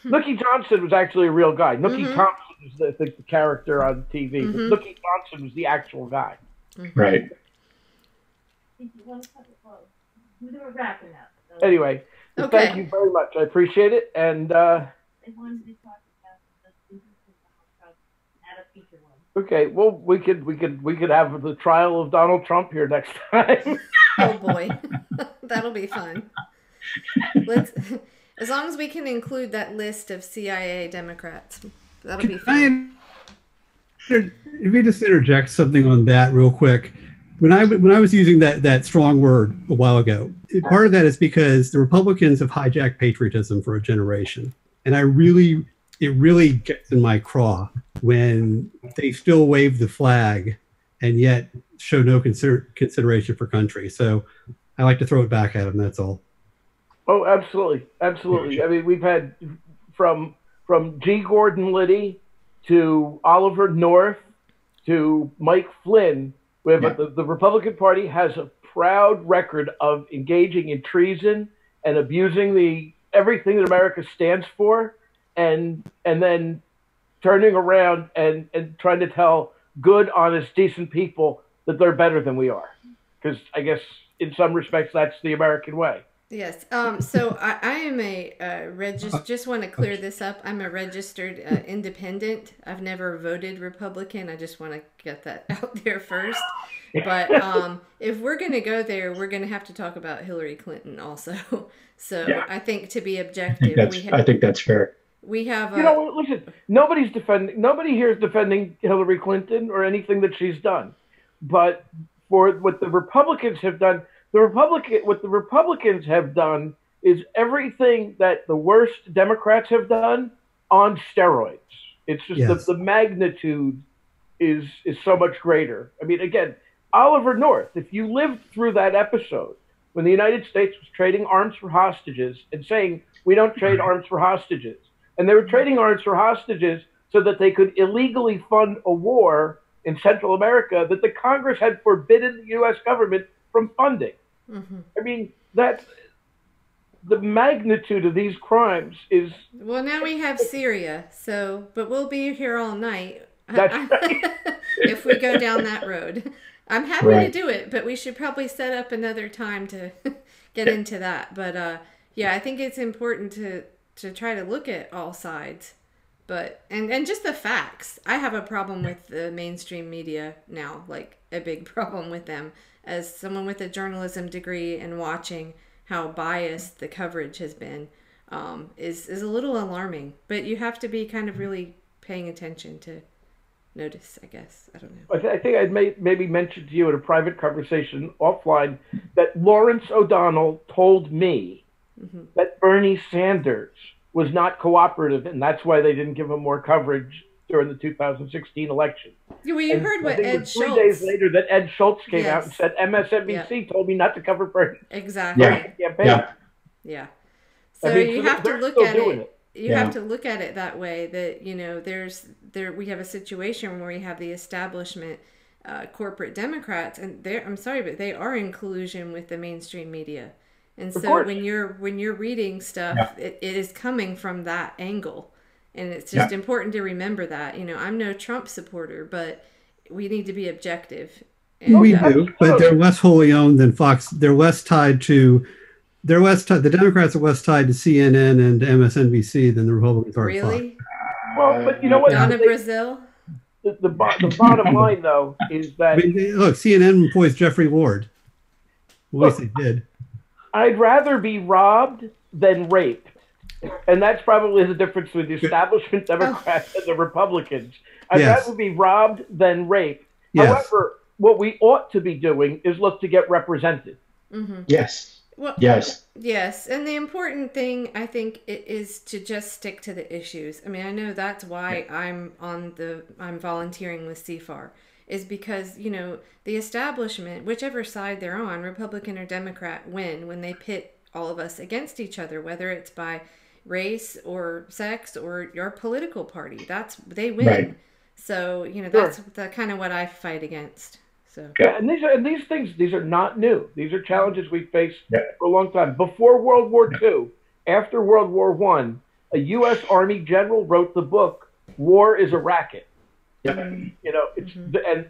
Nookie Johnson was actually a real guy. Nookie Thompson is the character on TV, but Nookie Johnson was the actual guy. Right. Anyway, thank you very much. I appreciate it. And okay, well, we could have the trial of Donald Trump here next time. Oh boy, that'll be fun. As long as we can include that list of CIA Democrats, that'll be fun. Let me just interject something on that real quick. When I was using that strong word a while ago, part of that is because the Republicans have hijacked patriotism for a generation, and it really gets in my craw when they still wave the flag and yet show no consideration for country. So I like to throw it back at them. That's all. Oh, absolutely, absolutely. I mean, we've had from G. Gordon Liddy to Oliver North to Mike Flynn. We have the Republican Party has a proud record of engaging in treason and abusing everything that America stands for, and then turning around and trying to tell good, honest, decent people that they're better than we are. Because I guess in some respects that's the American way. Yes. So I am just want to clear this up. I'm a registered independent. I've never voted Republican. I just want to get that out there first. But if we're going to go there, we're going to have to talk about Hillary Clinton also. So yeah. I think to be objective, I think that's fair. We have listen, nobody here is defending Hillary Clinton or anything that she's done. But for what the Republicans have done, what the Republicans have done is everything that the worst Democrats have done on steroids. It's just Yes. the magnitude is so much greater. I mean, again, Oliver North, if you lived through that episode when the United States was trading arms for hostages and saying, we don't trade arms for hostages, and they were trading arms for hostages so that they could illegally fund a war in Central America that the Congress had forbidden the U.S. government from funding. Mm-hmm. I mean, that the magnitude of these crimes is... Well, now we have Syria, but we'll be here all night. That's right. If we go down that road. I'm happy to do it, but we should probably set up another time to get into that. But yeah, I think it's important to try to look at all sides. But and just the facts. I have a problem with the mainstream media now, like a big problem with them. As someone with a journalism degree and watching how biased the coverage has been, is a little alarming. But you have to be kind of really paying attention to notice, I guess. I don't know. I think I'd maybe mentioned to you in a private conversation offline that Lawrence O'Donnell told me that Bernie Sanders was not cooperative, and that's why they didn't give him more coverage during the 2016 election. Well, you heard what Ed Schultz... 3 days later that Ed Schultz came out and said, MSNBC told me not to cover Bernie. Exactly. Yeah. So I mean, you have to look at it. You Yeah. have to look at it that way, that, you know, we have a situation where we have the establishment corporate Democrats, and I'm sorry, but they are in collusion with the mainstream media. And so when you're reading stuff, it is coming from that angle. And it's just important to remember that. You know, I'm no Trump supporter, but we need to be objective. And, we do, but they're less wholly owned than Fox. They're less tied to... the Democrats are less tied to CNN and MSNBC than the Republicans are to Fox. Really? Well, but you know what? Donna Brazil? The bottom line, though, is that... I mean, look, CNN employs Jeffrey Ward. Well, at least they did. I'd rather be robbed than raped. And that's probably the difference with the establishment Democrats and the Republicans. I'd rather be robbed than raped. Yes. However, what we ought to be doing is look to get represented. Mm-hmm. Yes. Well, yes. Yes. And the important thing, I think, is to just stick to the issues. I mean, I know that's why I'm volunteering with CFAR, is because, you know, the establishment, whichever side they're on, Republican or Democrat, win when they pit all of us against each other, whether it's by race or sex or your political party. They win. Right. So, you know, that's kind of what I fight against. So. Yeah, and these things are not new. These are challenges we faced for a long time. Before World War II, after World War I, a U.S. Army general wrote the book "War is a Racket." You know, it's and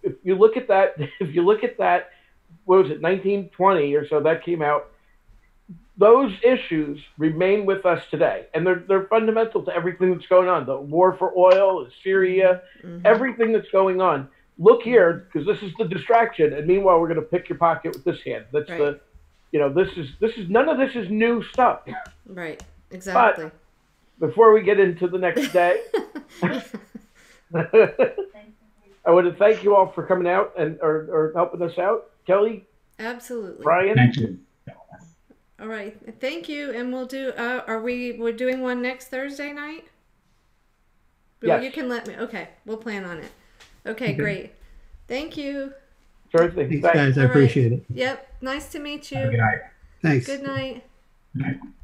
if you look at that, what was it, 1920 or so that came out. Those issues remain with us today, and they're fundamental to everything that's going on. The war for oil, Syria, everything that's going on. Look here, because this is the distraction, and meanwhile we're going to pick your pocket with this hand. That's this is none of this is new stuff. Right. Exactly. But before we get into the next day, I want to thank you all for coming out and or helping us out, Kelly. Absolutely. Brian. Thank you. All right. Thank you. And we'll do. We're doing one next Thursday night? Yes. You can let me. Okay. We'll plan on it. Okay, great. Thank you. Sure Thanks, guys. I appreciate it. Yep. Nice to meet you. Good night. Thanks. Good night.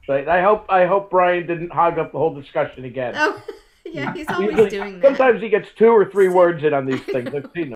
Right. I hope Brian didn't hog up the whole discussion again. Oh, yeah. He's always doing that. Sometimes he gets 2 or 3 words in on these things. I've seen them.